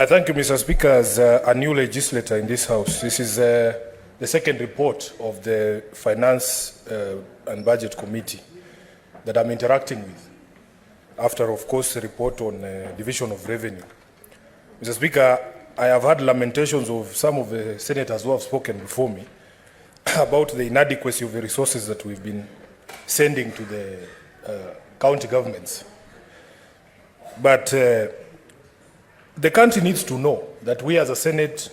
I thank you, Mr. Speaker. As a new legislator in this House, this is the second report of the Finance and Budget Committee that I'm interacting with, after, of course, the report on Division of Revenue. Mr. Speaker, I have had lamentations of some of the senators who have spoken before me about the inadequacy of the resources that we've been sending to the county governments. But the country needs to know that we as a Senate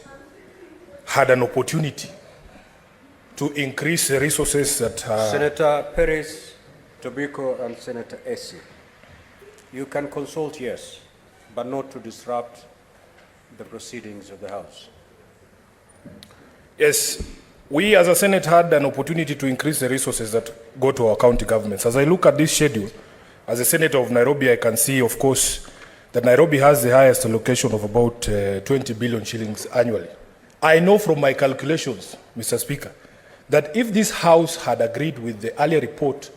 had an opportunity to increase the resources that Senator Perez, Tobacco, and Senator Essie. You can consult, yes, but not to disrupt the proceedings of the House. Yes, we as a Senate had an opportunity to increase the resources that go to our county governments. As I look at this schedule, as a Senator of Nairobi, I can see, of course, that Nairobi has the highest allocation of about 20 billion shillings annually. I know from my calculations, Mr. Speaker, that if this House had agreed with the earlier report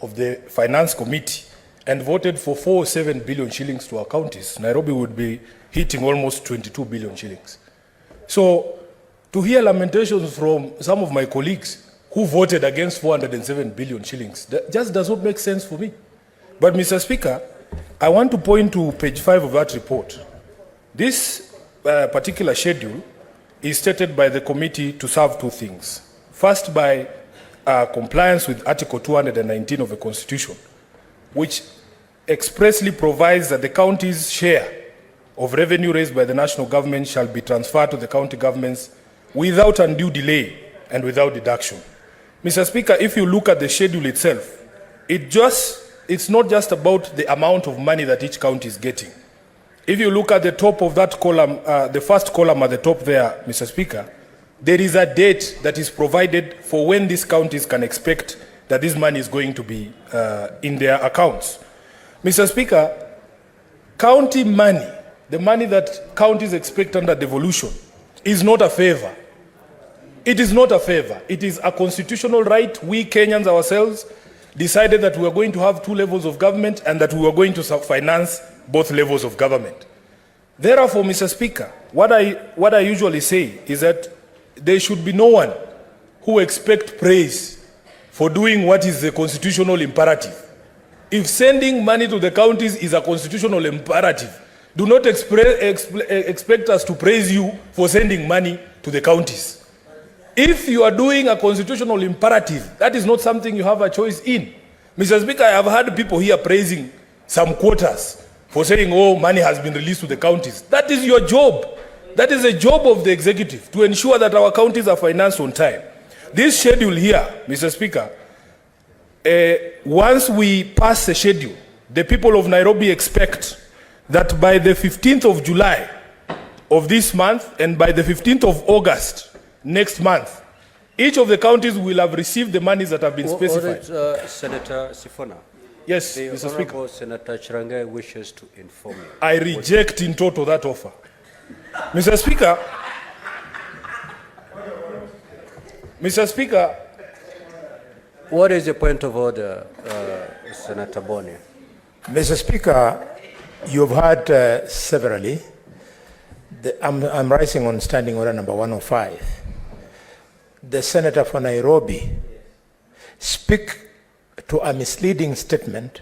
of the Finance Committee and voted for 4 or 7 billion shillings to our counties, Nairobi would be hitting almost 22 billion shillings. So, to hear lamentations from some of my colleagues who voted against 407 billion shillings, that just does not make sense for me. But, Mr. Speaker, I want to point to page 5 of that report. This particular schedule is stated by the committee to serve two things. First, by compliance with Article 219 of the Constitution, which expressly provides that the county's share of revenue raised by the national government shall be transferred to the county governments without undue delay and without deduction. Mr. Speaker, if you look at the schedule itself, it's not just about the amount of money that each county is getting. If you look at the top of that column, the first column at the top there, Mr. Speaker, there is a date that is provided for when these counties can expect that this money is going to be in their accounts. Mr. Speaker, county money, the money that counties expect under devolution, is not a favor. It is not a favor. It is a constitutional right. We Kenyans ourselves decided that we are going to have two levels of government and that we are going to finance both levels of government. Therefore, Mr. Speaker, what I usually say is that there should be no one who expects praise for doing what is the constitutional imperative. If sending money to the counties is a constitutional imperative, do not expect us to praise you for sending money to the counties. If you are doing a constitutional imperative, that is not something you have a choice in. Mr. Speaker, I have heard people here praising some quotas for saying, oh, money has been released to the counties. That is your job. That is a job of the executive to ensure that our counties are financed on time. This schedule here, Mr. Speaker, once we pass the schedule, the people of Nairobi expect that by the 15th of July of this month and by the 15th of August next month, each of the counties will have received the monies that have been specified. Senator Sifuna. Yes, the Mr. Speaker. Senator Chirangai wishes to inform you. I reject in total that offer. Mr. Speaker, what is the point of order, Senator Boni? Mr. Speaker, you've heard severally. I'm rising on standing order number 105. The Senator for Nairobi speak to a misleading statement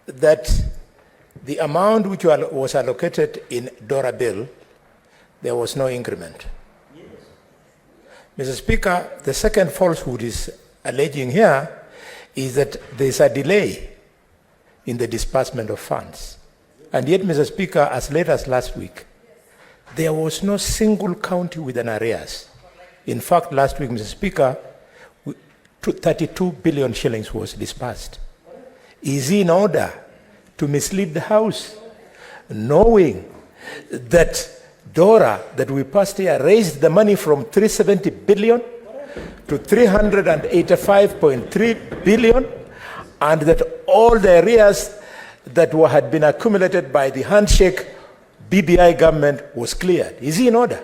that the amount which was allocated in Dora bill, there was no increment. Yes. Mr. Speaker, the second falsehood is alleging here is that there's a delay in the disbursement of funds. And yet, Mr. Speaker, as late as last week, there was no single county with an arrears. In fact, last week, Mr. Speaker, 32 billion shillings was disbursed. Is he in order to mislead the House, knowing that Dora, that we passed here, raised the money from 370 billion to 385.3 billion, and that all the arrears that had been accumulated by the handshake BBI government was cleared? Is he in order?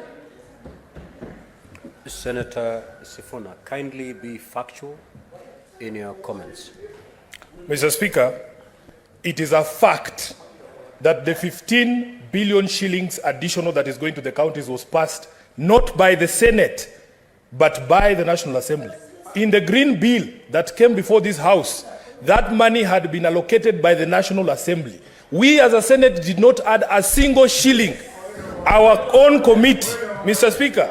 Senator Sifuna, kindly be factual in your comments. Mr. Speaker, it is a fact that the 15 billion shillings additional that is going to the counties was passed not by the Senate, but by the National Assembly. In the Green Bill that came before this House, that money had been allocated by the National Assembly. We as a Senate did not add a single shilling. Our own committee, Mr. Speaker,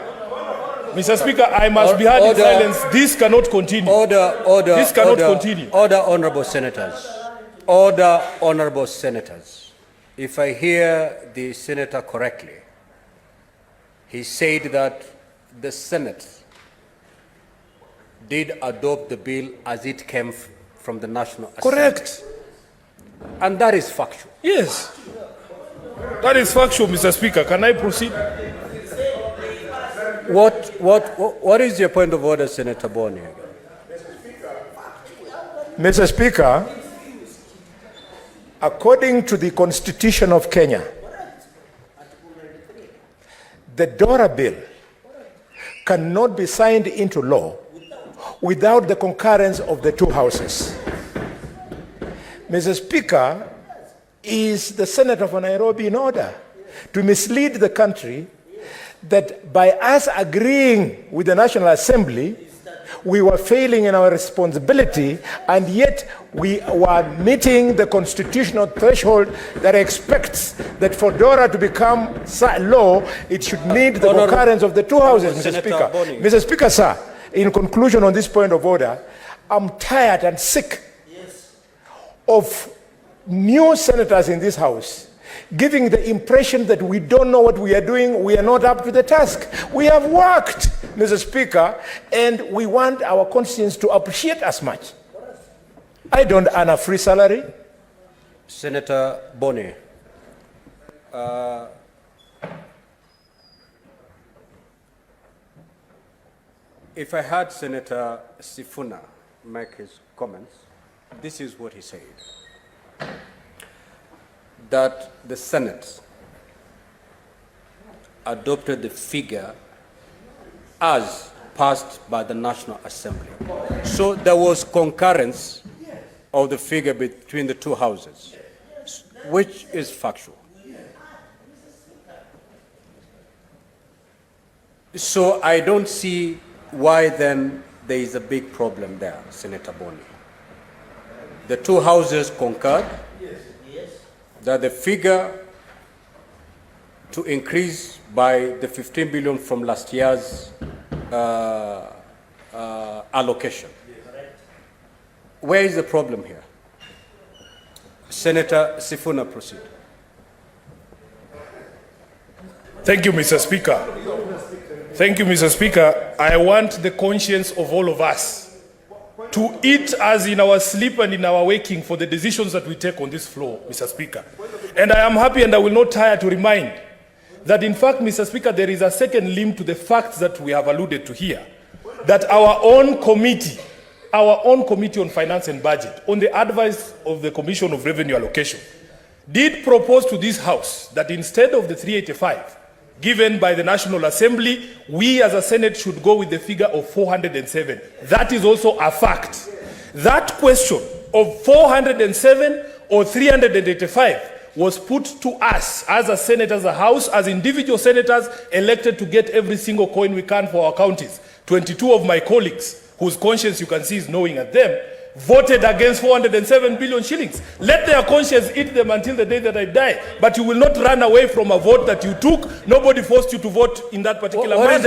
I must be heard in silence. This cannot continue. This cannot continue. Order, honorable senators. Order, honorable senators. If I hear the senator correctly, he said that the Senate did adopt the bill as it came from the National Assembly. Correct. And that is factual. Yes. That is factual, Mr. Speaker. Can I proceed? What is your point of order, Senator Boni? Mr. Speaker, according to the Constitution of Kenya, the DORA bill cannot be signed into law without the concurrence of the two houses. Mr. Speaker, is the Senator for Nairobi in order to mislead the country that by us agreeing with the National Assembly, we were failing in our responsibility, and yet we were meeting the constitutional threshold that expects that for DORA to become law, it should need the concurrence of the two houses, Mr. Speaker. Mr. Speaker, sir, in conclusion on this point of order, I'm tired and sick of new senators in this House giving the impression that we don't know what we are doing, we are not up to the task. We have worked, Mr. Speaker, and we want our constituents to appreciate us much. I don't earn a free salary. Senator Boni, if I heard Senator Sifuna make his comments, this is what he said: that the Senate adopted the figure as passed by the National Assembly. So there was concurrence of the figure between the two houses, which is factual. So I don't see why then there is a big problem there, Senator Boni. The two houses concurred that the figure to increase by the 15 billion from last year's allocation. Where is the problem here? Senator Sifuna, proceed. Thank you, Mr. Speaker. Thank you, Mr. Speaker. I want the conscience of all of us to eat us in our sleep and in our waking for the decisions that we take on this floor, Mr. Speaker. And I am happy and I will not tire to remind that, in fact, Mr. Speaker, there is a second limb to the facts that we have alluded to here, that our own committee on finance and budget, on the advice of the Commission of Revenue Allocation, did propose to this House that instead of the 385 given by the National Assembly, we as a Senate should go with the figure of 407. That is also a fact. That question of 407 or 385 was put to us as a Senate, as a House, as individual senators elected to get every single coin we can for our counties. 22 of my colleagues, whose conscience you can see is knowing at them, voted against 407 billion shillings. Let their conscience eat them until the day that I die. But you will not run away from a vote that you took. Nobody forced you to vote in that particular manner.